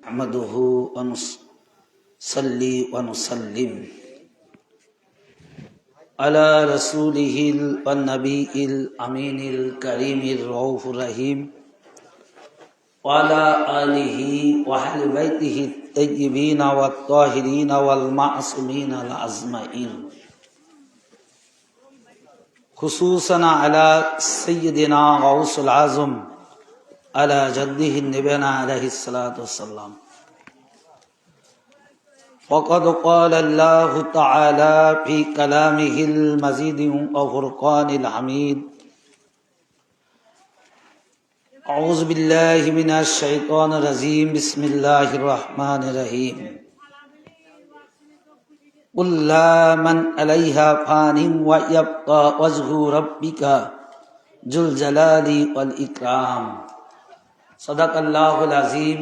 नहमदुहु व नुसल्ली व नुसल्लिम अला रसूलिहिल व नबीइल अमीनिल करीमिर रऊफुर रहीम व अला आलिहि व अहलि बैतिहि तय्यिबीन व ताहिरीन वल मासूमीन अल अजमईन खुसूसन अला सय्यदिना गौसुल आज़म अला जद्दिहि नबीना अलैहिस्सलातु वस्सलाम फ़क़द क़ाल अल्लाहु तआला फ़ी कलामिहिल मजीद व फ़ुरक़ानिल हमीद अऊज़ु बिल्लाहि मिनश शैतानिर रजीम बिस्मिल्लाहिर रहमानिर रहीम क़ुल ला मन अलैहा फ़ानिन व यब्क़ा वज्हु रब्बिका जुल जलाली वल इकराम सदक़ल्लाहुल अज़ीम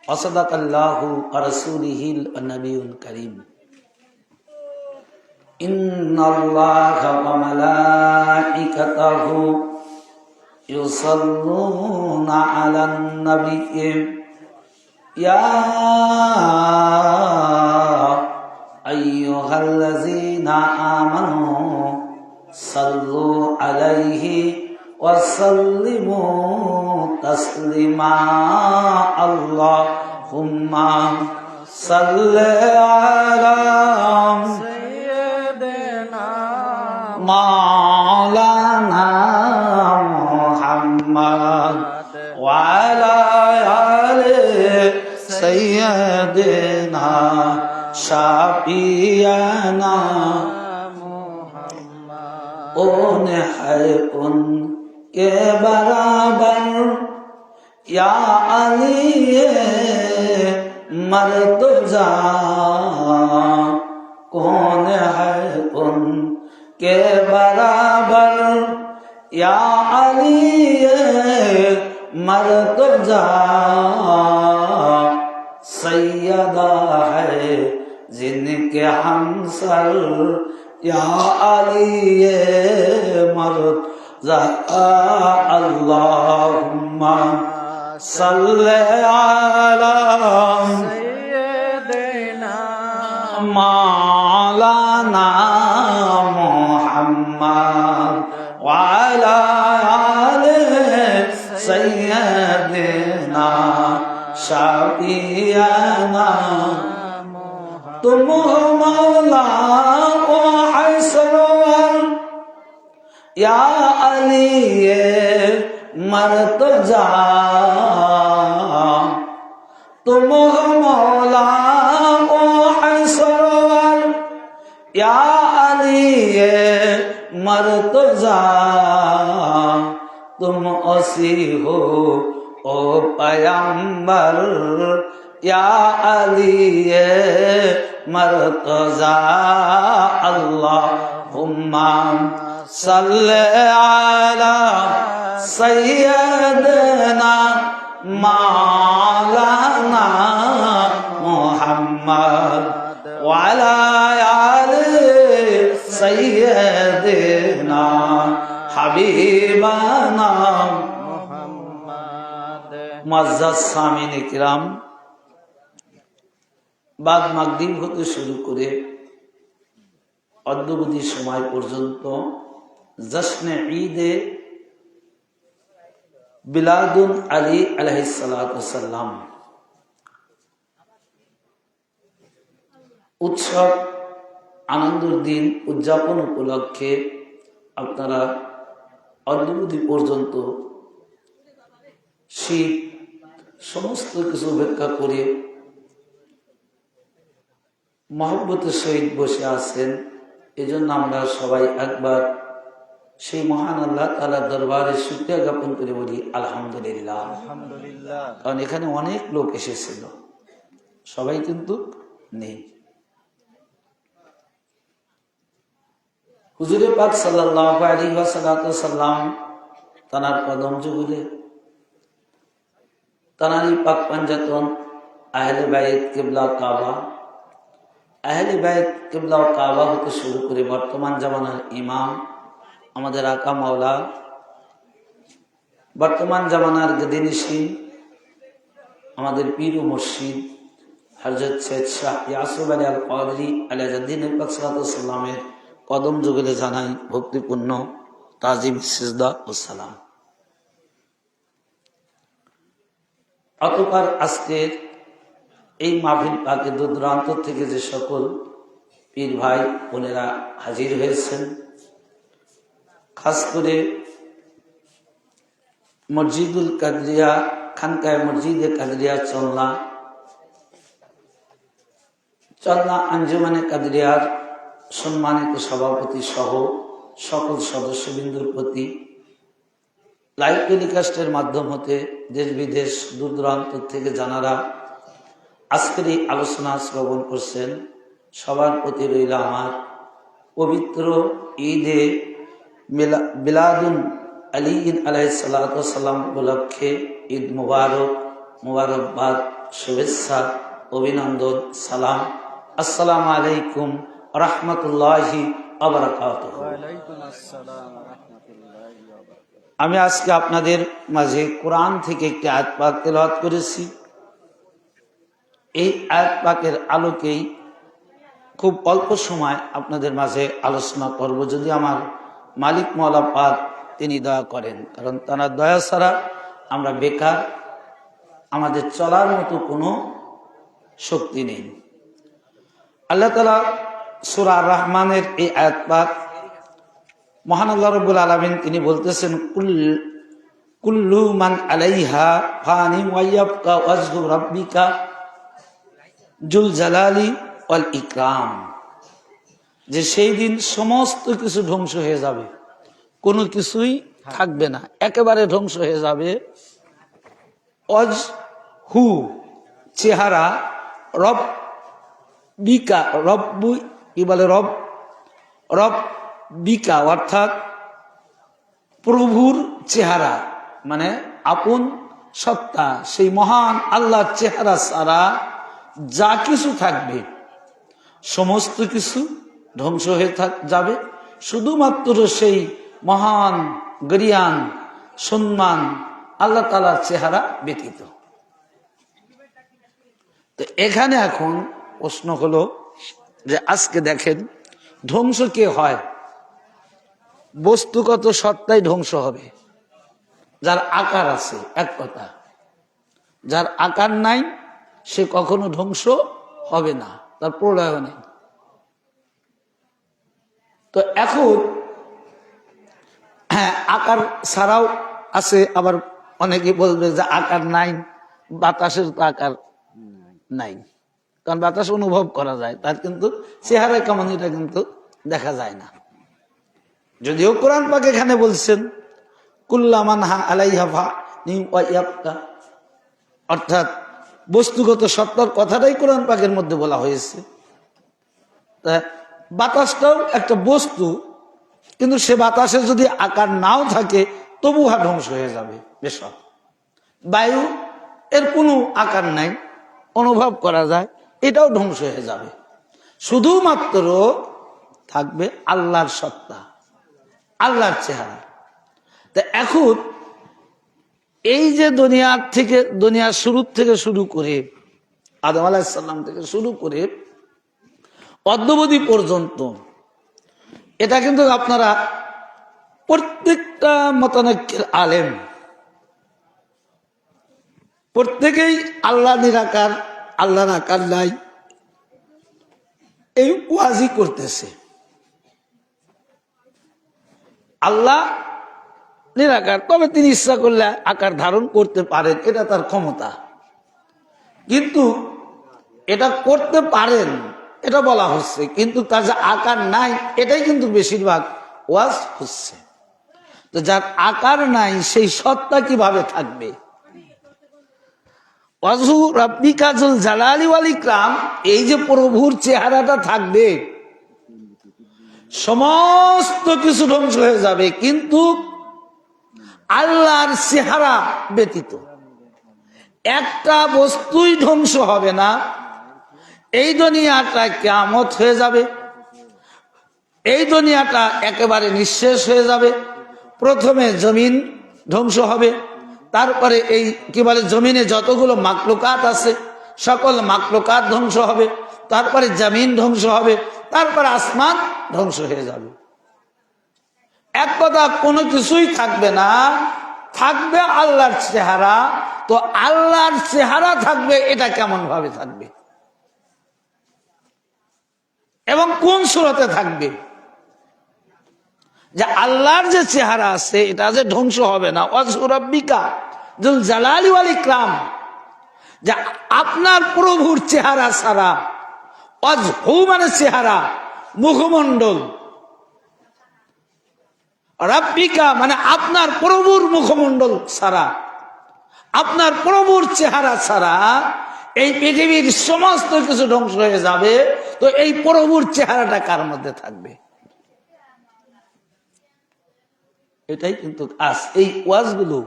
व सदक़ल्लाहु व रसूलिहिल नबियुल करीम इन्नल्लाहा व मलाइकतहु युसल्लूना अलन नबी या अय्युहल्लज़ीना आमनू सल्लू अलैहि वसल्लिमू तस्लीमा अल्लाहुम्मा सल्लि अला सय्यिदिना मौलाना मुहम्मद व अला आलि सय्यिदिना शाफियाना मुहम्मद कौन है उन के बराबर या अली मर्तज़ा कौन है उन के बराबर या अली मर्तज़ा सैयदा है जिनके हमसर या अली मर्तज़ा अल्लाहुम्मा सल्लि अला सय्यिदिना मौलाना मुहम्मद व अला आलि सय्यिदिना शाफियाना तुम हो मौला ओ हसरवर या अली मर्तज़ा तुम हो मौला ओ हसरवर या अली मर्तज़ा तुम ओसी हो ओ पैगंबर या अली मर्तज़ा अल्लाहुम्मा सल्लि अला सय्यिदिना मौलाना मुहम्मद व अला आलि सय्यिदिना हबीबाना मुअज़्ज़ज़ सामीन किराम बाद मागरिब হতে শুরু করে অদ্যবধি সময় পর্যন্ত জশ্নে ঈদে বিলাদুন আলী আলাইহিস সালাতু ওয়াসসালাম উৎসব আনন্দের দিন উদযাপন উপলক্ষে আপনারা অদ্যবধি পর্যন্ত শীত সমস্ত কিছু উপেক্ষা করে মহব্বতের সহিত বসে আছেন। এজন্য আমরা সবাই একবার সেই মহান আল্লাহ তাআলার দরবারে শুকরিয়া জ্ঞাপন করে বলি আলহামদুলিল্লাহ। আলহামদুলিল্লাহ। কারণ এখানে অনেক লোক এসেছিল, সবাই কিন্তু নেই। হুজুরে পাক সাল্লাল্লাহু আলাইহি ওয়াসাল্লাম তানার কদম যুগলে তানারই পাক পাঞ্জাতন আহলে বাইত কিবলা কাবা আহলে বাইত কিবলা ও কাবা হতে শুরু করে বর্তমান জামানার ইমাম আমাদের আকা মাওলা, বর্তমান জামানার গদিনিশীন আমাদের পীর ও মুর্শিদ হযরত সৈয়দ শাহ ইয়াসুফ আলী আল কাদরি আলাইহিদ্দিন পাক সাল্লাল্লাহু আলাইহি সাল্লামের কদম যুগলে জানাই ভক্তিপূর্ণ তাজিম সিজদা ও সালাম। অতঃপর আজকের এই মাহফিল পাকে দূর দূরান্ত থেকে যে সকল পীর ভাই বোনেরা হাজির হয়েছেন, খাস করে মসজিদুল কাদরিয়া খানকায় মসজিদে কাদরিয়া চলনা আঞ্জুমানে কাদরিয়ার সম্মানিত সভাপতি সহ সকল সদস্যবৃন্দুর প্রতি লাইভ টেলিকাস্টের মাধ্যম হতে দেশ বিদেশ দূর দূরান্ত থেকে যারা আজকের এই আলোচনা শ্রবণ করছেন, সবার প্রতি রইল আমার পবিত্র ঈদে মিলাদুন আলী আলাইহিস সালাতু ওয়াস সালাম উপলক্ষে ঈদ মুবারকবাদ, শুভেচ্ছা, অভিনন্দন, সালাম। আসসালামু আলাইকুম রাহমাতুল্লাহি ওয়া বারাকাতুহু। আমি আজকে আপনাদের মাঝে কোরআন থেকে একটি আয়াত পাক তেলাওয়াত করেছি। এই আয়াত পাকের আলোকেই খুব অল্প সময় আপনাদের মাঝে আলোচনা করব, যদি আমার মালিক মওলা পাক তিনি দয়া করেন, কারণ তার দয়া ছাড়া আমরা বেকার, আমাদের চলার মতো কোনো শক্তি নেই। আল্লাহ তাআলা সূরা আর-রহমানের এই আয়াত পাক মহান আল্লাহ রাব্বুল আলামিন তিনি বলতেছেন, কুল্লু মান আলাইহা ফানিন ওয়া ইয়াবকা ওয়াজহু রাব্বিকা জুল জালালি ওয়াল ইকরাম, যে সেই দিন সমস্ত কিছু ধ্বংস হয়ে যাবে, কোনো কিছুই থাকবে না, একেবারে ধ্বংস হয়ে যাবে। ওয়াজহু চেহারা, রব বিকা রব্বু কি বলে রব বিকা অর্থাৎ প্রভুর চেহারা, মানে আপন সত্তা, সেই মহান আল্লাহর চেহারা ছাড়া যা কিছু থাকবে সমস্ত কিছু ধ্বংস হয়ে যাবে, শুধুমাত্র সেই মহান গরিয়ান সম্মান আল্লাহ তাআলার চেহারা ব্যতীত। তো এখানে এখন প্রশ্ন হলো যে আজকে দেখেন ধ্বংস কে হয়? বস্তুগত সত্তাই ধ্বংস হবে, যার আকার আছে এক কথা, যার আকার নাই সে কখনো ধ্বংস হবে না, তার প্রলয় নেই। তো এখন হ্যাঁ, আকার ছাড়াও আছে, আবার অনেকে বলবে যে আকার নাই, বাতাসের তো আকার নাই, কারণ বাতাস অনুভব করা যায়, তার কিন্তু চেহারা কেমন এটা কিন্তু দেখা যায় না। যদিও কোরআন পাক এখানে বলছেন কুল্লামান হা আলাইহা ফানিন ওয়া ইয়াবকা, অর্থাৎ বস্তুগত সত্তার কথাটাই কোরআন পাকের মধ্যে বলা হয়েছে। বাতাসটাও একটা বস্তু, কিন্তু সে বাতাসের যদি আকার নাও থাকে তবু হা ধ্বংস হয়ে যাবে। বেশক বায়ু এর কোনো আকার নাই, অনুভব করা যায়, এটাও ধ্বংস হয়ে যাবে, শুধুমাত্র থাকবে আল্লাহর সত্তা, আল্লাহর চেহারা। তা এখন এই যে দুনিয়ার শুরু থেকে শুরু করে আদম আলাইহিস সালাম থেকে শুরু করে অদ্যাবধি পর্যন্ত, এটা কিন্তু আপনারা প্রত্যেকটা মতানৈক্যের আলেম প্রত্যেকেই আল্লাহ নিরাকার, আল্লাহর আকার নাই, এই ওয়াজি করতেছে। আল্লাহ নিরাকার, তবে তিনি ইচ্ছা করলে আকার ধারণ করতে পারেন, এটা তার ক্ষমতা, কিন্তু এটা করতে পারেন এটা বলা হচ্ছে, কিন্তু তার যে আকার নাই এটাই কিন্তু বেশিরভাগ ওয়াজ হচ্ছে। তো যার আকার নাই সেই সত্তা কিভাবে থাকবে? ওয়াজহু রাব্বিকা যুল জালালি ওয়াল ইকরাম, এই যে প্রভুর চেহারাটা থাকবে, সমস্ত কিছু ধ্বংস হয়ে যাবে, কিন্তু আল্লাহর চেহারা ব্যতীত একটা বস্তুই ধ্বংস হবে না। এই দুনিয়াটা কিয়ামত হয়ে যাবে, এই দুনিয়াটা একেবারে নিঃশেষ হয়ে যাবে। প্রথমে জমিন ধ্বংস হবে, তারপরে এই কি বলে জমিনে যতগুলো মাকলুকাত আছে সকল মাকলুকাত ধ্বংস হবে, তারপরে জমিন ধ্বংস হবে, তারপরে আসমান ধ্বংস হয়ে যাবে। এক কথা কোনো কিছুই থাকবে না, থাকবে আল্লাহর চেহারা। তো আল্লাহর চেহারা থাকবে, এটা কেমন ভাবে থাকবে এবং কোন সূরতে থাকবে? যে আল্লাহর যে চেহারা আছে এটা যে ধ্বংস হবে না। ওয়াজহু রাব্বিকা যুল জালালি ওয়াল ইকরাম, যে আপনার প্রভুর চেহারা ছাড়া, ওয়াজহু মানে চেহারা, মুখমণ্ডল, রাব্বিকা মানে আপনার প্রভুর মুখমণ্ডল ছাড়া, আপনার প্রভুর চেহারা ছাড়া এই পৃথিবীর সমস্ত কিছু ধ্বংস হয়ে যাবে। তো এই প্রভুর চেহারাটা কার মধ্যে থাকবে? এটাই কিন্তু আজ এই ওয়াজগুলো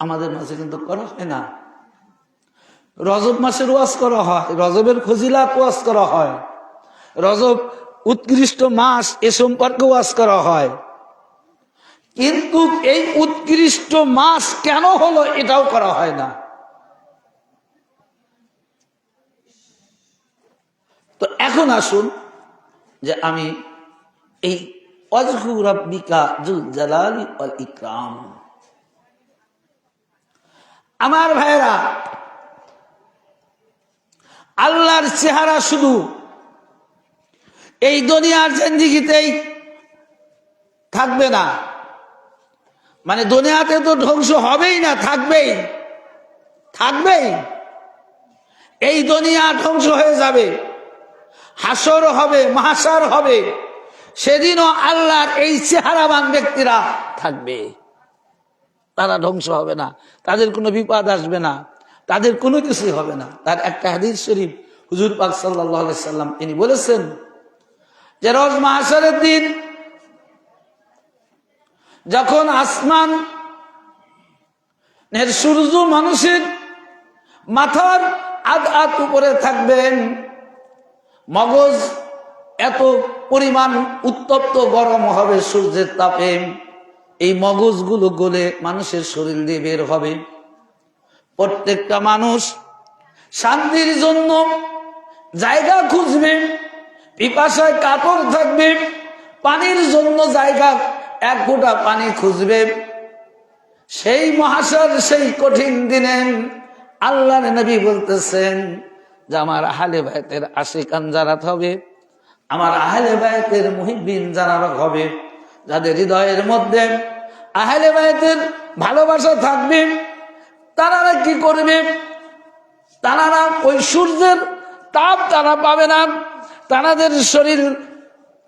আমাদের মাঝে কিন্তু করা হয় না। রজব মাসের ওয়াজ করা হয়, রজবের ফজিলাত ওয়াজ করা হয়, রজব উৎকৃষ্ট মাস এ সম্পর্কে ওয়াজ করা হয়, কিন্তু এই উৎকৃষ্ট মাস কেন হলো এটাও করা হয় না। তো এখন আসুন যে আমি এই ওয়াজহু রাব্বিকা যুল জালালি ওয়াল ইকরাম, আমার ভাইরা, আল্লাহর চেহারা শুধু এই দুনিয়ার জিন্দেগিতেই থাকবে না, মানে দুনিয়াতে তো ধ্বংস হবেই না, থাকবেই থাকবেই। এই দুনিয়া ধ্বংস হয়ে যাবে, হাসর হবে, মাহশার হবে, সেদিনও আল্লাহর এই চেহারাবান ব্যক্তিরা থাকবে, তারা ধ্বংস হবে না, তাদের কোনো বিপদ আসবে না, তাদের কোনো কিছুই হবে না। তার একটা হাদিস শরীফ হুজুর পাক সাল্লাল্লাহু আলাইহি সাল্লাম তিনি বলেছেন যে রোজ মাহশারের দিন যখন আসমান সূর্য মানুষের মাথার আধ উপরে থাকবেন, মগজ এত পরিমাণ উত্তপ্ত গরম হবে সূর্যের তাপে, এই মগজগুলো গলে মানুষের শরীর দিয়ে বের হবে। প্রত্যেকটা মানুষ শান্তির জন্য জায়গা খুঁজবে, পিপাসায় কাতর থাকবে, পানির জন্য জায়গা এক ফোঁটা পানি খুঁজবে। সেই মহাশয় সেই কঠিন দিনে আল্লাহর নবী বলতেছেন যে আমার আহলে বায়তের আশিকান যারা হবে, আমার আহলে বায়তের মুহিব্বিন যারা হবে, যাদের হৃদয়ের মধ্যে আহলে বায়তের ভালোবাসা থাকবে, তারা কি করবে? তারা ওই সূর্যের তাপ তারা পাবে না, তাদের শরীর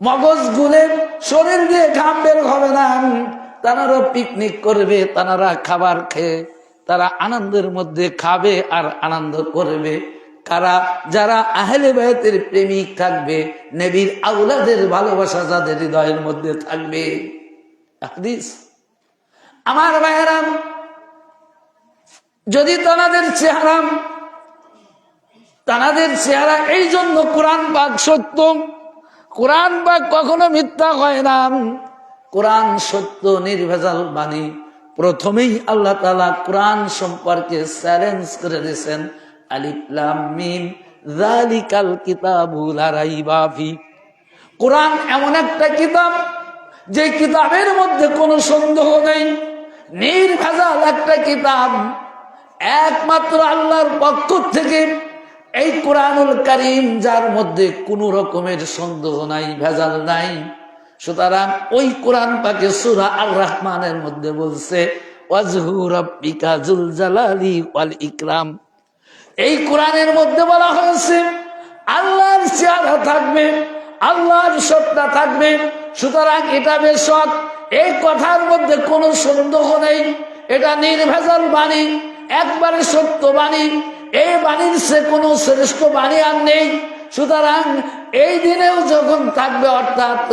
মগজ গুলে শরীর দিয়ে ঘাম বের হবে না, তারা পিকনিক করবে, তারা খাবার খেয়ে তারা আনন্দের মধ্যে খাবে আর আনন্দ করবে। কারা? যারা আহলে বায়তের প্রেমিক থাকবে, নবীর আওলাদের ভালোবাসা যাদের হৃদয়ের মধ্যে থাকবে। হাদিস আমার ভাইয়েরা, যদি তাদের চেহারা এই জন্য কোরআন পাক সত্য, কোরআন পাক কখনো মিথ্যা হয় না, কোরআন সত্য নির্ভেজাল বাণী। প্রথমেই আল্লাহ তাআলা কোরআন সম্পর্কে চ্যালেঞ্জ করে দিয়েছেন, আলিফ লাম মিম যালিকাল কিতাবু লা রাইবা ফি। কোরআন এমন একটা কিতাব যে কিতাবের মধ্যে কোনো সন্দেহ নেই, নির্ভেজাল একটা কিতাব, একমাত্র আল্লাহর পক্ষ থেকে এই কোরআনুল কারীম, যার মধ্যে কোনো রকমের সন্দেহ নাই, ভেজাল নাই। সুতরাং ওই কোরআন পাকে সূরা আর রহমানের মধ্যে বলছে ওয়াজহু রাব্বিকা যুল জালালি ওয়াল ইকরাম। এই কোরআনের মধ্যে বলা হয়েছে আল্লাহর চেহারা থাকবে, আল্লাহর সত্তা থাকবে। সুতরাং এটা বেশক, এই কথার মধ্যে কোনো সন্দেহ নেই, এটা নির্ভেজাল বাণী, একবারে সত্য বাণী। এই বাণীর সে কোনো শ্রেষ্ঠ বাণী আর নেই। সুতরাং এই দিনেও যখন থাকবে, অর্থাৎ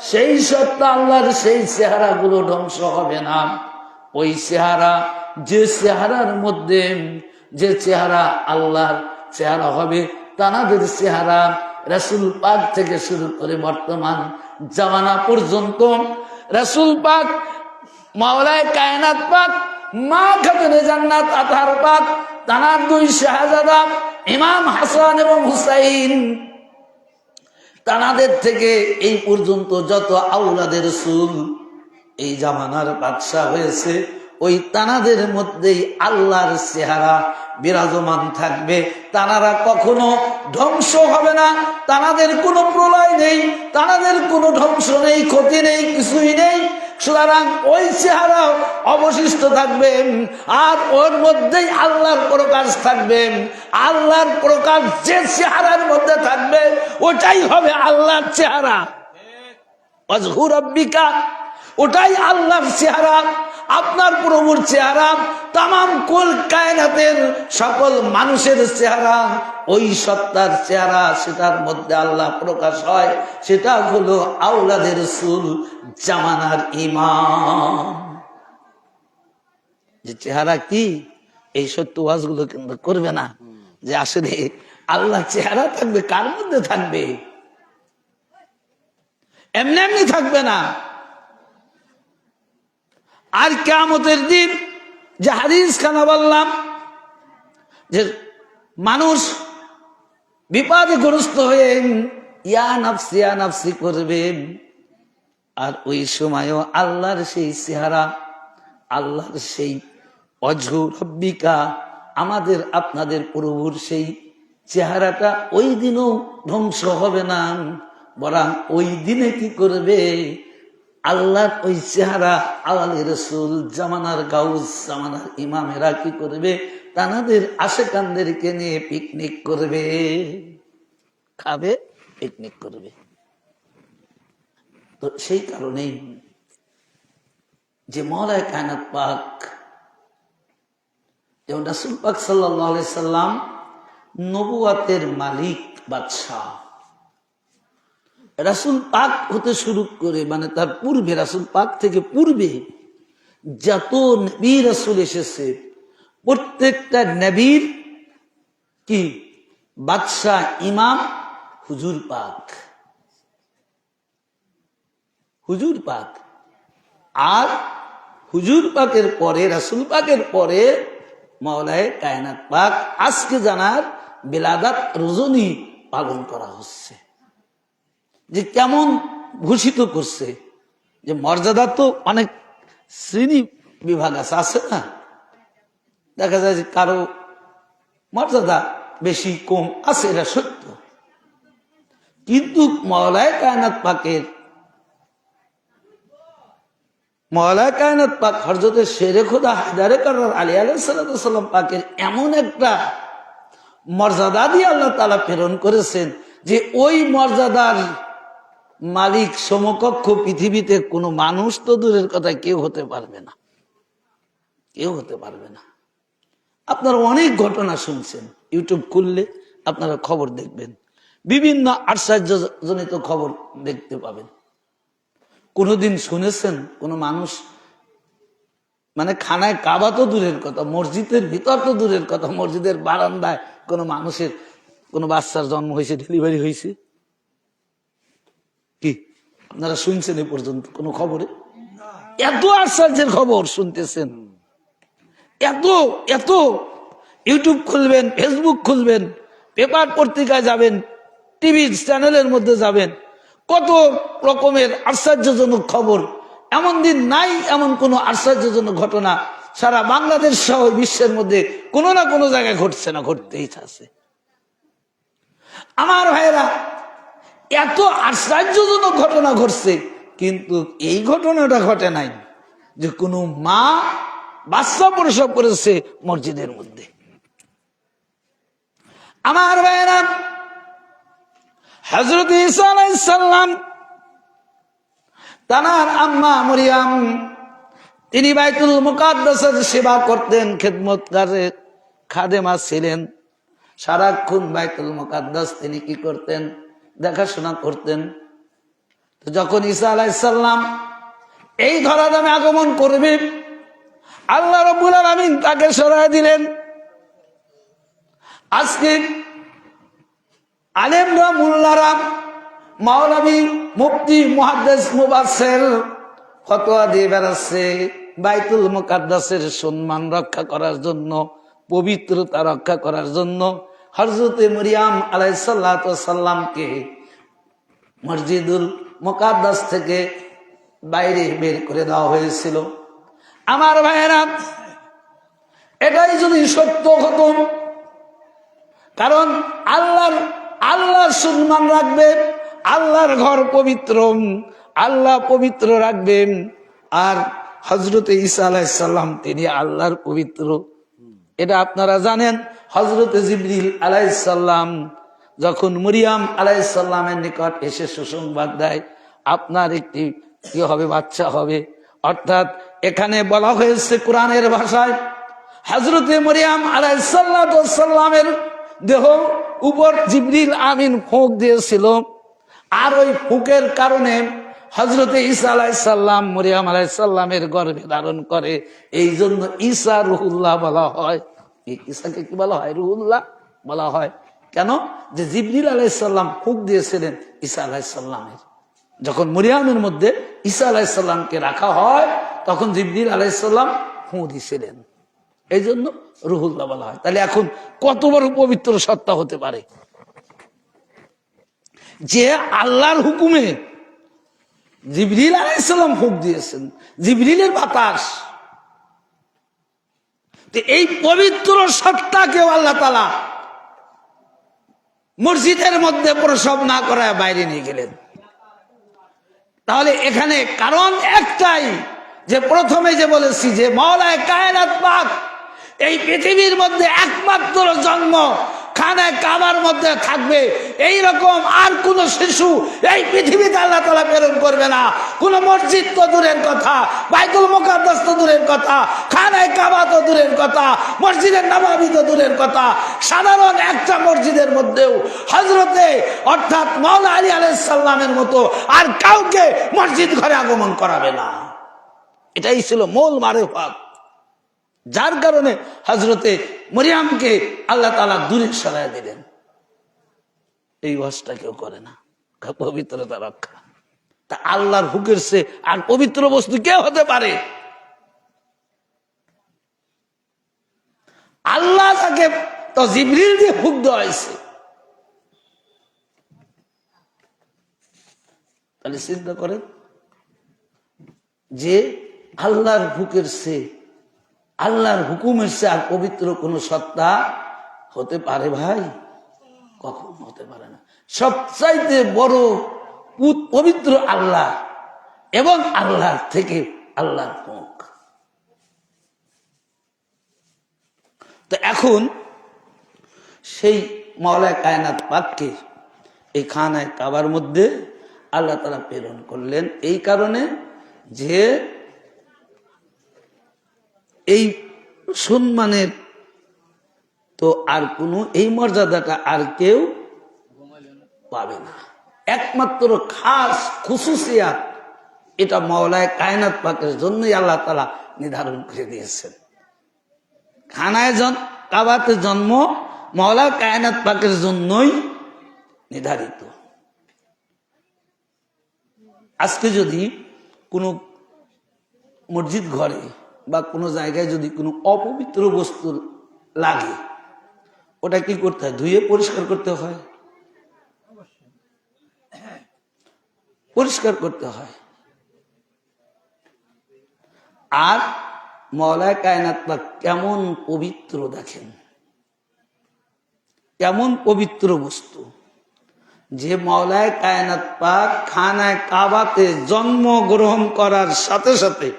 সেই সত্য আল্লাহর সেই চেহারাগুলো ধ্বংস হবে না। ওই চেহারা, যে চেহারার মধ্যে যে চেহারা আল্লাহর চেহারা হবে, তানাদের চেহারা রাসূল পাক থেকে শুরু করে বর্তমান জামানা পর্যন্ত রাসূল পাক, মাওলায়ে কায়নাত পাক মা খাতুনে জান্নাত আতহার পাক তানার দুই শাহজাদা ইমাম হাসান এবং হুসাইন, তানাদের থেকে এই পর্যন্ত যত আওলাদের রাসূল এই জামানার বাদশা হয়েছে, ওই তানাদের মধ্যেই আল্লাহর চেহারা বিরাজমান থাকবে। তানারা কখনো ধ্বংস হবে না, তানাদের কোনো প্রলয় নেই, তানাদের কোনো ধ্বংস নেই, ক্ষতি নেই, কিছুই নেই। সুতরাং ওই চেহারা অবশিষ্ট থাকবে, আর ওর মধ্যেই আল্লাহর প্রকাশ থাকবে। আল্লাহর প্রকাশ যে চেহারার মধ্যে থাকবে ওটাই হবে আল্লাহর চেহারা। ওয়াজহু রাব্বিকা, ওটাই আল্লাহর চেহারা, আপনার প্রভুর চেহারা, তামাম কুল কায়নাতের সকল মানুষের চেহারা, ওই সত্তার চেহারা, সেটার মধ্যে আল্লাহ প্রকাশ হয়। সেটা হলো আওলাদের রাসূল জামানার ইমাম। যে চেহারা কি, এই সত্য ওয়াজগুলো কিন্তু করবে না যে আসলে আল্লাহ চেহারা থাকবে, কার মধ্যে থাকবে, এমনি এমনি থাকবে না। আর কিয়ামতের দিন যে হাদিস খানা বললাম, যে মানুষ বিপদগ্রস্ত হয়ে ইয়া নাফসি করবে, আর ওই সময়ও আল্লাহর সেই চেহারা, আল্লাহর সেই ওয়াজহু রাব্বিকা, আমাদের আপনাদের প্রভুর সেই চেহারাটা ওই দিনও ধ্বংস হবে না, বরং ওই দিনে কি করবে, আল্লাহর ওই চেহারা আওয়ালি রাসূল জামানার গাউস জামানার ইমামেরা কি করবে, তানাদের আশেকানদেরকে নিয়ে পিকনিক করবে, খাবে, পিকনিক করবে। তো সেই কারণেই যে মওলায়ে কায়নাত পাক যেমন রাসূল পাক সাল্লাল্লাহু আলাইহি সাল্লাম নবুয়াতের মালিক বাদশাহ, রাসূল পাক হতে শুরু করে মানে তার পূর্বে, রাসূল পাক থেকে পূর্বে যত নবী রাসূল এসেছে, প্রত্যেকটা নবীর কি বাদশাহ ইমাম হুজুর পাক, হুজুর পাক। আর হুজুর পাকের পরে, রাসূল পাকের পরে মওলায়ে কায়নাত পাক আজকে জানার বিলাদাত রজনী পালন করা হচ্ছে। যে কেমন ঘোষিত করছে, যে মর্যাদা তো অনেক শ্রেণী বিভাগ আছে না, দেখা যায় যে কারো মর্যাদা বেশি কম আছে, এটা সত্য। কিন্তু মওলায়ে কায়নাত পাক হযরতে শেরে খোদা হায়দারে কাররার আলী আলাইহিস সালাম পাকের এমন একটা মর্যাদা দিয়ে আল্লাহ তাআলা প্রেরণ করেছেন, যে ওই মর্যাদার মালিক সমকক্ষ পৃথিবীতে কোনো মানুষ তো দূরের কথা কেউ হতে পারবে না, কেউ হতে পারবে না। আপনারা অনেক ঘটনা শুনছেন, ইউটিউব খুললে আপনারা খবর দেখবেন, বিভিন্ন আশ্চর্যজনিত খবর দেখতে পাবেন। কোনদিন শুনেছেন কোন মানুষ, মানে খানায় কাবা তো দূরের কথা, মসজিদের ভিতর তো দূরের কথা, মসজিদের বারান্দায় কোনো মানুষের কোনো বাচ্চার জন্ম হয়েছে, ডেলিভারি হয়েছে? কি আপনারা শুনছেন এ পর্যন্ত কোন খবরে? এত আশ্চর্যের খবর শুনতেছেন, এত এত ইউটিউব খুলবেন, ফেসবুক খুলবেন, পেপার পত্রিকায় যাবেন, টিভি চ্যানেলের মধ্যে যাবেন, কত রকমের আশ্চর্যজনক খবর। এমন দিন নাই এমন কোন আশ্চর্যজনক ঘটনা সারা বাংলাদেশ সহ বিশ্বের মধ্যে কোনো না কোনো জায়গায় ঘটছে না, ঘটতেই আছে। আমার ভাইয়েরা, এত আশ্চর্যজনক ঘটনা ঘটছে, কিন্তু এই ঘটনাটা ঘটে নাই যে কোনো মা বাচ্চা প্রসব করেছে মসজিদের মধ্যে। আমার ভাইয়েরা, হযরত ঈসা আলাইহিস সালাম তানার আম্মা মরিয়ম, তিনি বাইতুল মুকাদ্দাসের সেবা করতেন, খেদমতগারে খাদেমা ছিলেন। সারাক্ষণ বাইতুল মুকাদ্দাস তিনি কি করতেন? দেখাশোনা করতেন। তো যখন ঈসা আলাইহিস সালাম এই ধরাধামে আগমন করবে, আল্লাহ রাব্বুল আলামিন তাকে সরায় দিলেন। আজকে আলেমরা, মোল্লারা, মাওলানা, মুফতি, মুহাদ্দিস, মুফাসসির ফতোয়া দিয়ে বেড়াচ্ছে, বাইতুল মুকাদ্দাসের সম্মান রক্ষা করার জন্য, পবিত্রতা রক্ষা করার জন্য হযরতে মরিয়ম আলাইহিস সালাতু ওয়াস সালামকে মসজিদুল মুকাদ্দাস থেকে বাইরে বের করে দেওয়া হয়েছিল। আমার ভাইয়েরা, এটাই যদি সত্য হতো, কারণ আল্লাহর সম্মান রাখবেন, আল্লাহর ঘর পবিত্র, আল্লাহ পবিত্র রাখবেন, আর হযরতে ঈসা আলাইহিস সালাম তিনি আল্লাহর পবিত্র, এটা আপনারা জানেন। হযরতে জিবরিল আলাইহিস সালাম যখন মরিয়ম আলাইহিস সালামের নিকট এসে সুসংবাদ দেয় আপনার একটি কি হবে, বাচ্চা হবে, অর্থাৎ এখানে বলা হয়েছে কোরআনের ভাষায় হযরতে মরিয়ম আলাইহিস সালামের দেহ উপর জিবরিল আমিন ফুঁক দিয়েছিল, আর ওই ফুঁকের কারণে হযরতে ঈসা আলাইহিস সালাম মরিয়ম আলাইহিস সালামের গর্ভে ধারণ করে। এই জন্য ঈসা রুহুল্লাহ বলা হয়। ঈসাকে কি বলা হয়? রুহুল্লাহ বলা হয়। কেন? যে জিবরিল আলাইহিস সালাম ফুঁক দিয়েছিলেন ঈসা আলাইহিস সালামের। যখন মরিয়মের মধ্যে ঈসা আলাইহিস সালামকে রাখা হয় তখন জিবরিল আলাইহিস সালাম ফুঁ দিয়েছিলেন, এই জন্য রুহুল্লাহ বলা হয়। তাহলে এখন কত বড় পবিত্র সত্তা হতে পারে যে আল্লাহর হুকুমে জিবরিল আলাইহিস সালাম ফুঁক দিয়েছেন, জিবরিলের বাতাস। এই পবিত্র সত্তাকেও আল্লাহ তাআলা মসজিদের মধ্যে প্রসব না করায় বাইরে নিয়ে গেলেন। তাহলে এখানে কারণ একটাই, যে প্রথমে যে বলেছি যে মাওলায়ে কায়নাত পাক এই পৃথিবীর মধ্যে একমাত্র জন্ম খানায় কাবার মধ্যে থাকবে, এই রকম আর কোন শিশু এই পৃথিবীতে আল্লাহ তাআলা প্রেরণ করবে না। কোন মসজিদ তো দূরের কথা, বাইতুল মুকাদ্দাস তো দূরের কথা, খানায় কাবা তো দূরের কথা, মসজিদের নববী তো দূরের কথা, সাধারণ একটা মসজিদের মধ্যেও হযরতে অর্থাৎ মাওলা আলী আলাইহিস সালামের মতো আর কাউকে মসজিদ ঘরে আগমন করাবে না। এটাই ছিল মূল মারেফাত, যার কারণে হযরতে মরিয়মকে আল্লাহ তাআলা দূরে সরায় দিলেন। এই ওয়াজটা কেউ করে না, পবিত্রতা রক্ষা। তা আল্লাহর হুকুমের চেয়ে আর পবিত্র বস্তু কে হতে পারে? আল্লাহ তাকে তো জিবরিল দিয়ে হুক দেওয়া হয়েছে। তাহলে চিন্তা করেন যে আল্লাহর হুকের চেয়ে, আল্লাহর হুকুমের চেয়ে আর পবিত্র কোন সত্তা হতে পারে ভাই? কখন হতে পারে না। সবচাইতে বড় পবিত্র আল্লাহ, এবং আল্লাহর থেকে আল্লাহর মুখ। তো এখন সেই মাওলায়ে কায়নাত পাককে এই খানায় কাবার মধ্যে আল্লাহ তাআলা প্রেরণ করলেন এই কারণে যে এই সম্মানের তো আর কোন, এই মর্যাদাটা আর কেউ পাবে না। একমাত্র খাস খুসুসিয়াত এটা মাওলায়ে কায়নাত পাকের জন্যই আল্লাহ তাআলা নির্ধারণ করে দিয়েছেন। খানায় কাবাতে জন্ম মাওলা কায়নাত পাকের জন্যই নির্ধারিত। আজকে যদি কোনো মসজিদ ঘরে বা কোনো জায়গায় যদি কোনো অপবিত্র বস্তু লাগে, ওটা কি করতে হয়? ধুয়ে পরিষ্কার করতে হয়, পরিষ্কার করতে হয়। আর মাওলায়ে কায়নাত পাক কেমন পবিত্র দেখেন, কেমন পবিত্র বস্তু, যে মাওলায়ে কায়নাত পাক খানায় কাবাতে জন্মগ্রহণ করার সাথে সাথে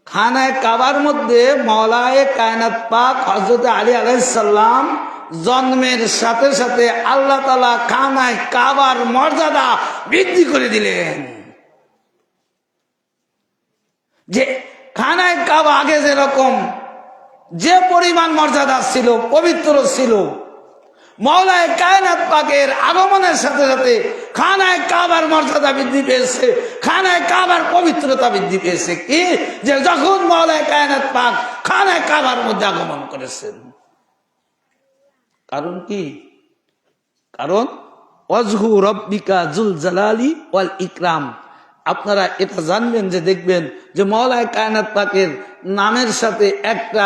খানায় কাবার মধ্যে মাওলায়ে কায়নাত পাক হযরত আলী আলাইহিস সালাম জন্মের সাথে সাথে আল্লাহ তাআলা খানায় কাবার মর্যাদা বৃদ্ধি করে দিলেন। যে খানায় কাবা আগে যেরকম যে পরিমাণ মর্যাদা ছিল, পবিত্র ছিল, মাওলায়ে কায়নাত পাকের আগমনের সাথে সাথে খানায় কাবার মর্যাদা বৃদ্ধি পেয়েছে, খানায় কাবার পবিত্রতা বৃদ্ধি পেয়েছে। কি যে যখন মাওলায়ে কায়নাত পাক খানায় কাবার মধ্যে আগমন করেছেন। কারণ কি? কারণ ওয়াজহু রাব্বিকা যুল জালালি ওয়াল ইকরাম, আপনারা এটা জানবেন যে দেখবেন যে মাওলানা কায়নাত পাকের নামের সাথে একটা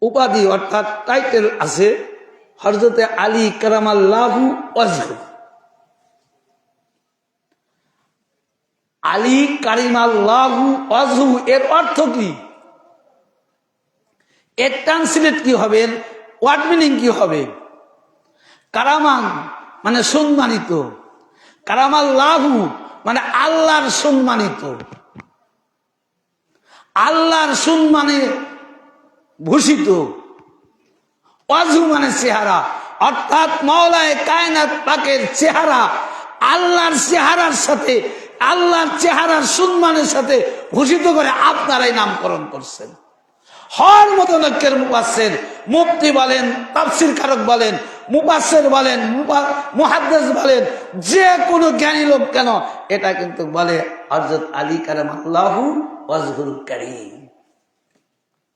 উপাধি অর্থাৎ টাইটেল আছে, হযরতে আলী কারামাল্লাহু ওয়াজহু। আলী কারিমাল্লাহু ওয়াজহু এর অর্থ কি, এর ট্রান্সলেট কি হবে, ওয়ার্ড মিনিং কি হবে? কারামান মানে সম্মানিত, কারামাল্লাহু মানে আল্লাহর সম্মানিত, আল্লাহর সম্মানে ভূষিত, ওয়াজহু মানে চেহারা, অর্থাৎ মাওলানা কায়নাত পাকের চেহারা আল্লাহর চেহারার সাথে, আল্লাহর চেহারার সম্মানের সাথে ভূষিত করে আপনারাই নামকরণ করছেন। হর মতনকের মুফাসসির, মুফতি বলেন, তাফসীর কারক বলেন, মুফাসসির বলেন, মুহাদ্দিস বলেন, যে কোনো জ্ঞানী লোক কেন এটা কিন্তু বলে হযরত আলী কারামাল্লাহু ওয়াজহুল কারীম,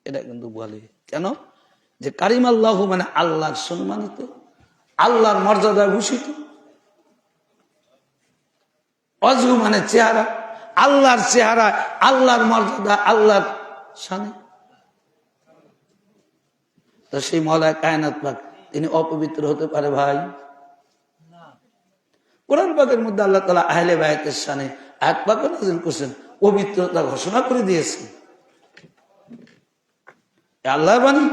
এটা কিন্তু বলে। কেন? যে কারিমাল্লাহু মানে আল্লাহর সম্মানিত, আল্লাহর মর্যাদায় ভূষিত, ওয়াজহু মানে চেহারা, আল্লাহর চেহারা, আল্লাহর মর্যাদা, আল্লাহর শানে। তো সেই মাওলানা কায়নাত পাক তিনি অপবিত্র হতে পারে ভাই? কোরআন পাকের মধ্যে আল্লাহ তাআলা আহলে বায়তের শানে আয়াত পাক নাযিল করেছেন, পবিত্রতা ঘোষণা করে দিয়েছেন। আল্লাহ বাণী,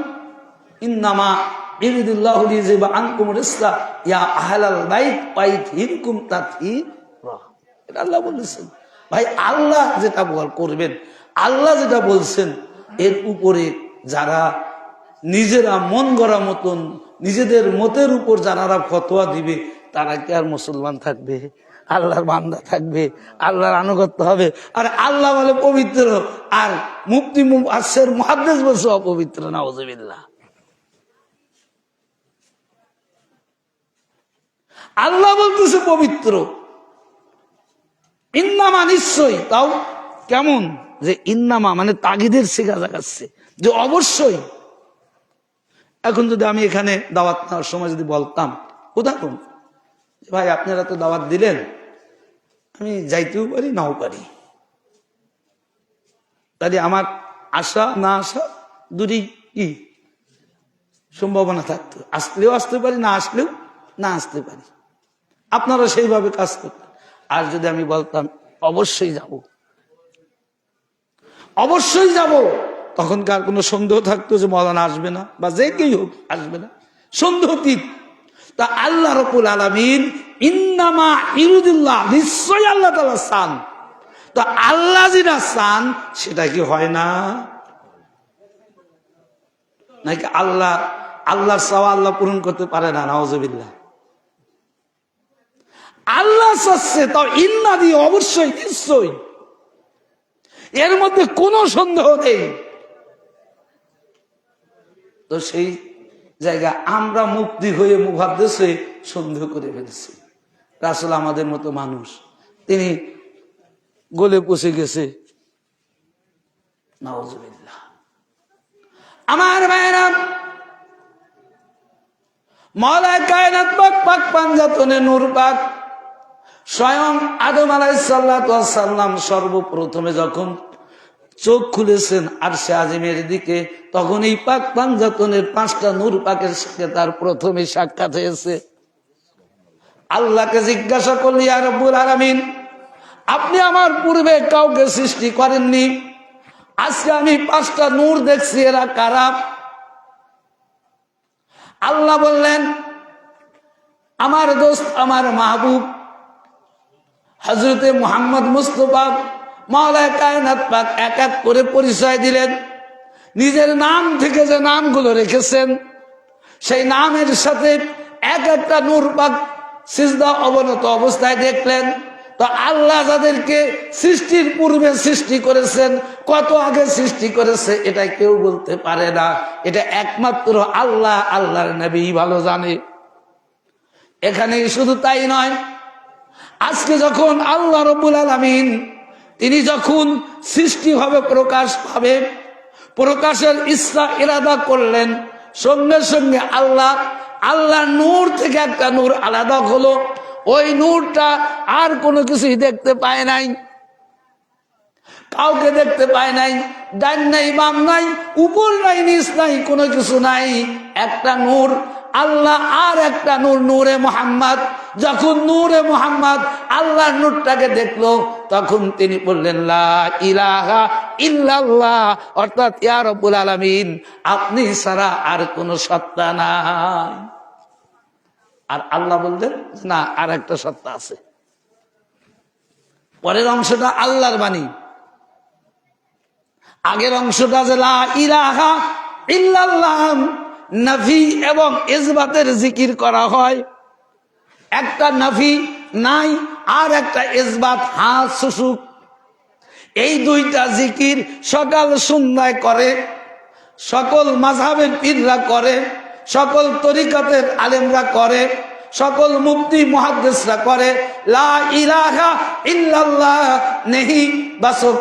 ইন্নামা ইরিদুল্লাহু লিইয়ুযহিবা আনকুম রিজসা ইয়া আহলাল বাইত ওয়া ইউতহিরকুম তাতহীরা। এটা আল্লাহ বলেছেন। ভাই আল্লাহ যেটা করবেন, আল্লাহ যেটা বলছেন, এর উপরে যারা নিজেরা মন গড়া মতন নিজেদের মতের উপর যারা ফতোয়া দিবে, তারা কি আর মুসলমান থাকবে? আল্লাহর বান্দা থাকবে? আল্লাহর আনুগত্য হবে? আর আল্লাহ বলে পবিত্র, আর মুফতি মুফাসসির মুহাদ্দিস বলছে অপবিত্র। নাউযুবিল্লাহ। আল্লাহ বলতেছে পবিত্র, ইন্নামা নিশ্চয়ই। তাও কেমন? যে ইন্নামা মানে তাগিদের শিখা জাগাচ্ছে যে অবশ্যই। এখন যদি আমি এখানে দাওয়াত নেওয়ার সময় যদি বলতাম, উদাহরণ, ভাই আপনারা তো দাওয়াত দিলেন, আমি যাইতেও পারি নাও পারি, তাহলে আমার আসা না আসা দুটি কি সম্ভাবনা থাকতো। আসলেও আসতে পারি, না আসলেও না আসতে পারি। আপনারা সেইভাবে কাজ করতেন। আর যদি আমি বলতাম অবশ্যই যাব, অবশ্যই যাব, তখনকার কোনো সন্দেহ থাকতো যে মাওলানা আসবে না, বা যে কেই হোক আসবে না, সন্দেহ কি? তা আল্লাহ রাব্বুল আলামিন ইন্নামা ইরিদুল্লাহ, নিশ্চয়ই আল্লাহ তাআলা চান। তো আল্লাহ যেটা চান সেটা কি হয় না? নাকি আল্লাহর চাওয়া আল্লাহ পূরণ করতে পারে না? নাউযুবিল্লাহ। আল্লাহ চাচ্ছে, তাও ইন্না দিয়ে অবশ্যই, নিশ্চয়ই, এর মধ্যে কোনো সন্দেহ নেই। তো সেই জায়গা আমরা মুফতি হয়ে মুহাদ্দিস হয়ে সন্দেহ করে ফেলছি। রাসূল আমাদের মতো মানুষ, তিনি গলে পচে গেছে। নাউযুবিল্লাহ। আমার ভাইরা, মাওলানা কায়নাত পাক, পাক পাঞ্জাতনে নূর পাক, স্বয়ং আদম আলাইহিস সালাতু ওয়াস সালাম সর্বপ্রথমে যখন চোখ খুলেছেন আরশে আজিমের দিকে, তখন এই পাক পাঞ্জাতনের 5টা নূর পাকের সাথে তার প্রথমে সাক্ষাৎ হয়েছে। আল্লাহকে জিজ্ঞাসা করল, ইয়া রব্বুল আলামিন, আপনি আমার পূর্বে কাউকে সৃষ্টি করেননি, আজকে আমি 5টা নূর দেখছি, এরা কারা? আল্লাহ বললেন, আমার দোস্ত, আমার মাহবুব হযরতে মুহাম্মদ মুস্তাফা। মাওলানা কায়নাত পাক এক এক করে পরিচয় দিলেন। নিজের নাম থেকে যে নামগুলো রেখেছেন, সেই নামের সাথে এক একটা নূর পাক সিজদা অবনত অবস্থায় দেখলেন। তো আল্লাহ যাদেরকে সৃষ্টির পূর্বে সৃষ্টি করেছেন, কত আগে সৃষ্টি করেছে, এটা কেউ বলতে পারে না। এটা একমাত্র আল্লাহ, আল্লাহর নবী ভালো জানে। এখানেই শুধু তাই নয়, আজকে যখন আল্লাহ রাব্বুল আলামিন তিনি যখন সৃষ্টি হবে, প্রকাশ পাবে, প্রকাশের ইচ্ছা ইরাদা করলেন, সঙ্গে সঙ্গে আল্লাহ নূর থেকে একটা নূর আলাদা হলো। ওই নূরটা আর কোনো কিছুই দেখতে পায় নাই, কাউকে দেখতে পায় নাই, ডান নাই বাম নাই, উপর নাই নিচ নাই, কোনো কিছু নাই, একটা নূর আল্লাহ আর একটা নূর, নূরে মুহাম্মদ। যখন নূরে মুহাম্মদ আল্লাহর নূরটাকে দেখলো তখন তিনি বললেন লা ইলাহা ইল্লাল্লাহ, অর্থাৎ ইয়া রব্বুল আলামিন আপনি ছাড়া আর কোনো সত্তা নাই। আর আল্লাহ বললেন না, আর একটা সত্তা আছে। পরের অংশটা আল্লাহর বাণী, আগের অংশটা যে লা ইলাহা ইল্লাল্লাহ নফি এবং ইসবাতের জিকির করা হয়। একটা নফি নাই আর একটা ইসবাত হা সুসুক, এই দুইটা জিকির সকাল সন্ধ্যায় করে, সকল মাযহাবের পীররা করে, সকল তরিকতের আলেমরা করে, সকল মুফতি মুহাদ্দিসরা করে। লা ইলাহা ইল্লাল্লাহ নেহি বাসক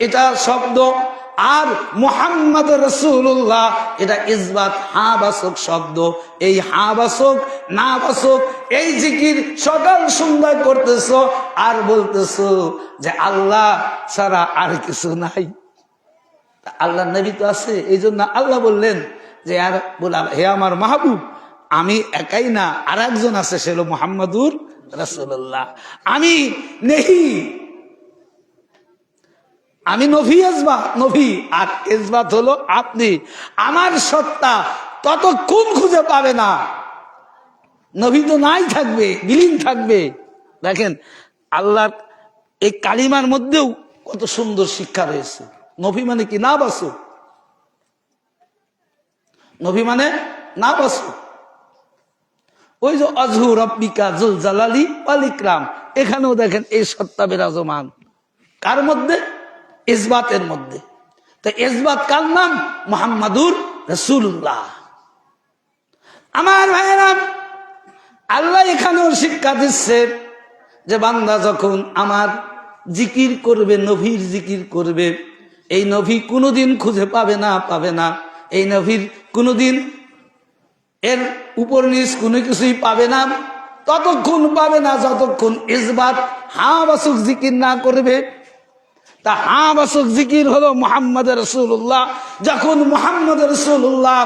এটা শব্দ, আর মুহাম্মদ রাসূলুল্লাহ এটা ইসবাত হা বাসক শব্দ। এই হা বাসক না বাসক এই জিকির সকাল সন্ধ্যায় করতেছো আর বলতেছো যে আল্লাহ ছাড়া আর কিছু নাই। আল্লাহ নবী তো আছে, এই জন্য আল্লাহ বললেন যে আর বলা হে আমার মাহবুব, আমি একাই না, আর একজন আছে, সে হলো মুহাম্মাদুর রাসূলুল্লাহ। আমি নেহি, আমি নফি ইসবাত, নফি আর ইসবাত হলো আপনি। আমার সত্তা ততক্ষণ খুঁজে পাবে না, নবী তো নাই থাকবে, বিলীন থাকবে। দেখেন আল্লাহর এই কালিমার মধ্যেও কত সুন্দর শিক্ষা রয়েছে। নবী মানে কি? না বাসু, নবী মানে না বাসু। ওই যে আজহু রাব্বিকা যুল জালালি ওয়াল ইকরাম, এখানেও দেখেন এই সত্তা বিরাজমান কার মধ্যে? ইসবাতের মধ্যে। তো ইসবাত কার নাম? মুহাম্মাদুর রাসূলুল্লাহ। আমার ভাইয়েরা, আল্লাহ এখানেও শিক্ষা দিচ্ছে যে বান্দা যখন আমার জিকির করবে, নবীর জিকির করবে, এই নবী কোনোদিন খুঁজে পাবে না, পাবে না। এই নবীর কোনোদিন এর উপর নিচ কোনো কিছুই পাবে না, ততক্ষণ পাবে না যতক্ষণ ইসবাত হা বাসুক জিকির না করবে। তা হা বাসুক জিকির হলো মুহাম্মদ রাসূলুল্লাহ। যখন মুহাম্মদ রাসূলুল্লাহ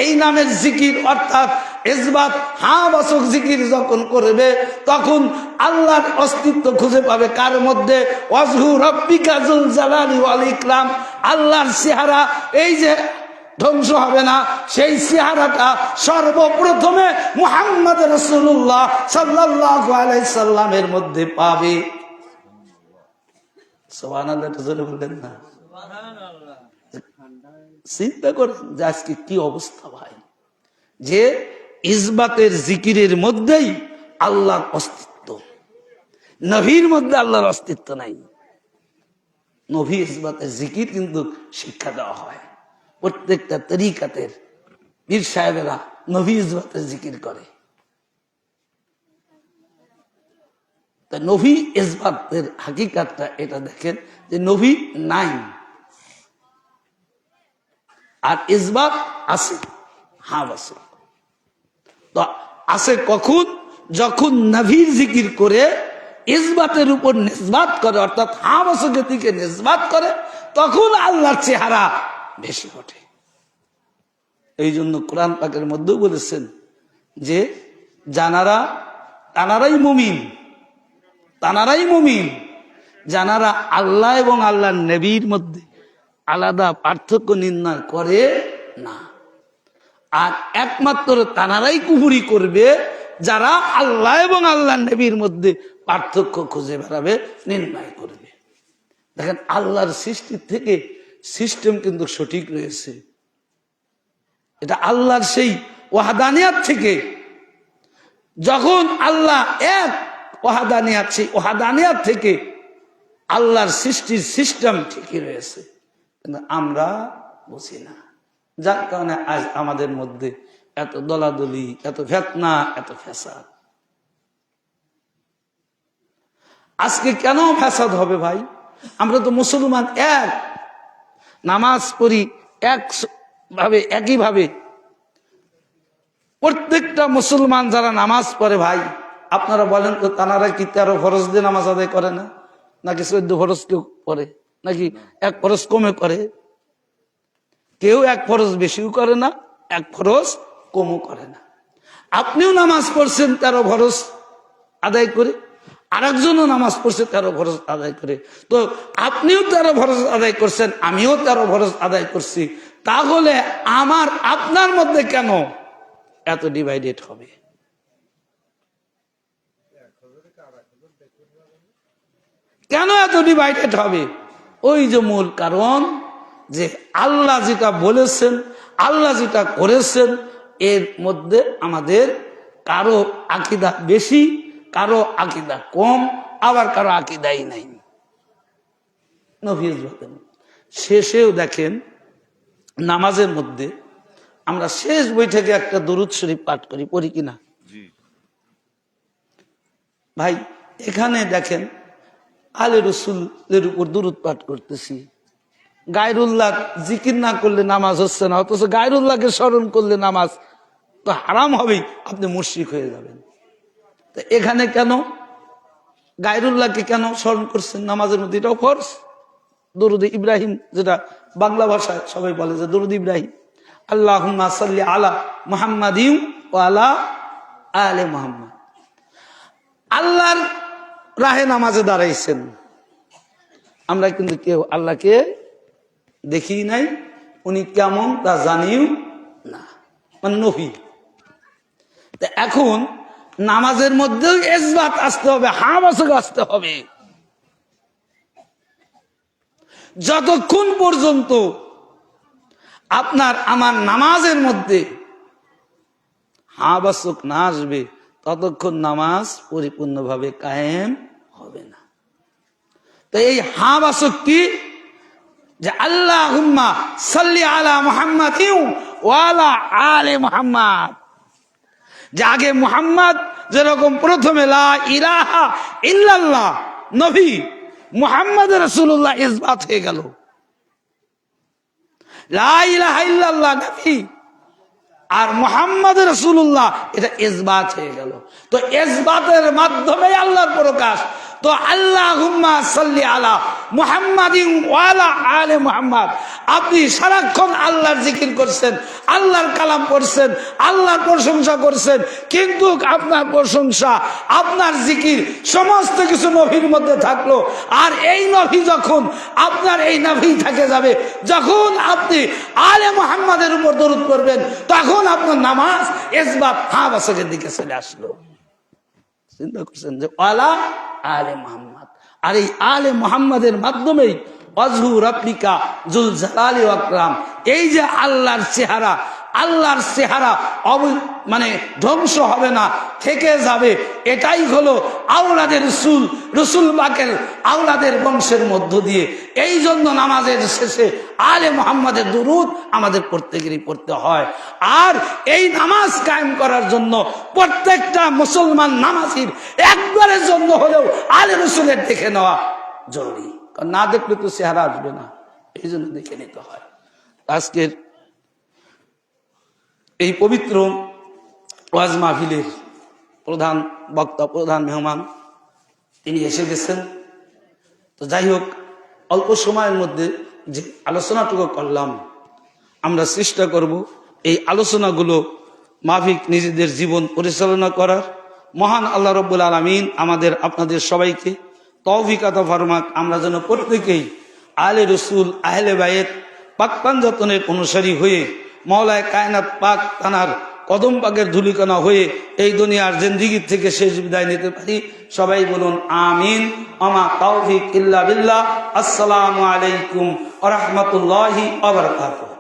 এই নামের জিকির অর্থাৎ ইসবাত হা বাসুক জিকির যখন করবে, তখন আল্লাহর অস্তিত্ব খুঁজে পাবে কার মধ্যে? ওয়াজহু রাব্বিকা যুল জালালি ওয়াল ইকরাম। আল্লাহর চেহারা এই যে ধ্বংস হবে না, সেই চেহারাটা সর্বপ্রথমে মুহাম্মদ রাসূলুল্লাহ সাল্লাল্লাহু আলাইহি সাল্লামের মধ্যে পাবে। সুবহানাল্লাহ, জোরে বললেন না? সুবহানাল্লাহ। চিন্তা করেন যে আজকে কি অবস্থা ভাই, যে ইসবাতের জিকিরের মধ্যেই আল্লাহর অস্তিত্ব, নবীর মধ্যে আল্লাহর অস্তিত্ব নাই। নবী ইসবাতের জিকির কিন্তু শিক্ষা দেওয়া হয়, প্রত্যেকটা তরিকাতের পীর সাহেবেরা নবী ইসবাতের জিকির করে। তা নবী ইসবাতের হাকিকাতটা এটা দেখেন যে নবী নাই আর ইসবাত আছে, হা বাসু। তো আছে কখন? যখন নবীর জিকির করে ইসবাতের উপর নিসবাত করে, অর্থাৎ হা বাসুকের দিকে নিসবাত করে, তখন আল্লাহর চেহারা বেশি ওঠে। এই জন্য কোরআন পাকের মধ্যেও বলেছেন যে তানারাই মুমিন, তানারাই মুমিন যারা আল্লাহ এবং আল্লাহর নবীর মধ্যে আলাদা পার্থক্য নির্ণয় করে না। আর একমাত্র তানারাই কুফরি করবে যারা আল্লাহ এবং আল্লাহর নবীর মধ্যে পার্থক্য খুঁজে বেড়াবে, নির্ণয় করবে। দেখেন আল্লাহর সৃষ্টির থেকে সিস্টেম কিন্তু সঠিক রয়েছে। এটা আল্লাহর সেই ওয়াহদানিয়াত থেকে, যখন আল্লাহ এক ওয়াহদানিয়াত, সেই ওয়াহদানিয়াত থেকে আল্লাহর সৃষ্টির সিস্টেম ঠিকই রয়েছে, কিন্তু আমরা বুঝি না। যার কারণে আজ আমাদের মধ্যে এত দলাদলি, এত ফিতনা, এত ফ্যাসাদ। আজকে কেন ফ্যাসাদ হবে ভাই? আমরা তো মুসলমান, এক নামাজ পড়ি একইভাবে। প্রত্যেকটা মুসলমান যারা নামাজ পড়ে ভাই, আপনারা বলেন তো তানারা কি 13 ফরজ দিয়ে নামাজ আদায় করে না, নাকি 14 ফরজ কেউ করে, নাকি 1 ফরজ কমে করে? কেউ 1 ফরজ বেশিও করে না, 1 ফরজ কমও করে না। আপনিও নামাজ পড়ছেন 13 ফরজ আদায় করে, আরেকজনও নামাজ পড়ছে 13 ফরজ আদায় করে। তো আপনিও 13 ফরজ আদায় করছেন, আমিও 13 ফরজ আদায় করছি। তাহলে আমার আপনার মধ্যে কেন এত ডিভাইডেড হবে? কেন এত ডিভাইডেড হবে? ওই যে মূল কারণ, যে আল্লাহ যেটা বলেছেন, আল্লাহ যেটা করেছেন, এর মধ্যে আমাদের কারো আকীদা বেশি, কারো আকীদা কম, আবার কারো আকীদাই নাই। নফিজ বলেন শেষেও দেখেন নামাজের মধ্যে আমরা শেষ বৈঠকে একটা দরুদ শরীফ পাঠ করি, পড়ি কিনা ভাই? এখানে দেখেন আলে রসুলের উপর দরুদ পাঠ করতেছি, গায়রুল্লাহ জিকির না করলে নামাজ হচ্ছে না, অথচ গায়রুল্লাহকে স্মরণ করলে নামাজ তো হারাম হবেই, আপনি মুশরিক হয়ে যাবেন। তো এখানে কেন গায়রুল্লাহকে কেন স্মরণ করছেন নামাজের মধ্যে? এটাও ফরজ। দরুদ ইব্রাহিম, যেটা বাংলা ভাষায় সবাই বলে যে দরুদ ইব্রাহিম, আল্লাহুম্মা সাল্লি আলা মুহাম্মাদিন ওয়া আলা আলে মুহাম্মাদ। আল্লাহর রাহে নামাজে দাঁড়াইছেন, আমরা কিন্তু কেউ আল্লাহকে দেখি নাই, উনি কেমন তা জানিও না, মানে নফি। এখন নামাজের মধ্যেও ইসবাত আসতে হবে, হাবাসক আসতে হবে। যতক্ষণ পর্যন্ত আপনার আমার নামাজের মধ্যে হাবাসক না আসবে, ততক্ষণ নামাজ পরিপূর্ণভাবে কায়েম হবে না। তো এই হাবাসক কি? যে আল্লাহুম্মা সাল্লি আলা মুহাম্মাদিন ওয়া আলা আলে মুহাম্মাদ, যে আগে মুহাম্মদ যেরকম প্রথমে লা ইলাহা ইল্লাল্লাহ নবী মুহাম্মদ রাসূলুল্লাহ ইসবাত হয়ে গেল, লা ইলাহা ইল্লাল্লাহ নবী আর মুহাম্মদ রাসূলুল্লাহ এটা ইসবাত হয়ে গেল। তো ইসবাতের মাধ্যমে আল্লাহর প্রকাশ। তো আল্লাহুম্মা সাল্লি আলা মুহাম্মাদিন ওয়া আলা আলে মুহাম্মাদ, আপনি সারাক্ষণ আল্লাহর জিকির করছেন, আল্লাহর কালাম পড়ছেন, আল্লাহর প্রশংসা করছেন, কিন্তু আপনার প্রশংসা, আপনার জিকির সমস্ত কিছু নবীর মধ্যে থাকলো। আর এই নবী যখন আপনার এই নবী থেকে যাবে, যখন আপনি আলে মুহাম্মাদের উপর দরুদ করবেন, তখন আপনার নামাজ ইসবাত হাবাসকের দিকে চলে আসলো। চিন্তা করছেন যে আলা আলে মুহাম্মদ, আর এই আলে মুহাম্মাদের মাধ্যমেই ওয়াজহু রাব্বিকা যুল জালালি ওয়াল ইকরাম, এই যে আল্লাহর চেহারা, আল্লাহর চেহারা মানে ধ্বংস হবে না, থেকে যাবে। এটাই হলো আওলাদের রসুল, রসুল পাকের আওলাদের বংশের মধ্য দিয়ে। এই জন্য নামাজের শেষে আলে মুহাম্মাদের দুরূদ আমাদের প্রত্যেকেরই পড়তে হয়। আর এই নামাজ কায়েম করার জন্য প্রত্যেকটা মুসলমান নামাজির একবারের জন্য হলেও আলে রসুলের দেখে নেওয়া জরুরি, কারণ না দেখলে তো চেহারা আসবে না, এই জন্য দেখে নিতে হয়। আজকের এই পবিত্র ওয়াজ মাহফিলের প্রধান বক্তা, প্রধান মেহমান তিনি এসে গেছেন। তো যাই হোক, অল্প সময়ের মধ্যে যে আলোচনাটুকু করলাম, আমরা চেষ্টা করব এই আলোচনাগুলো মাফিক নিজেদের জীবন পরিচালনা করার। মহান আল্লাহ রাব্বুল আলামিন আমাদের আপনাদের সবাইকে তৌফিক আতা ফরমাক, আমরা যেন প্রত্যেকেই আলে রসুল আহলে বাইত পাক পাঞ্জাতনের অনুসারী হয়ে মাওলায়ে কায়নাত পাক তানার কদম পাকের ধুলিকণা হয়ে এই দুনিয়ার জিন্দেগির থেকে শেষ বিদায় নিতে পারি। সবাই বলুন আমিন। আমা তৌফিক ইল্লা বিল্লাহ। আসসালামু আলাইকুম ওয়া রাহমাতুল্লাহি ওয়া বারাকাতুহু।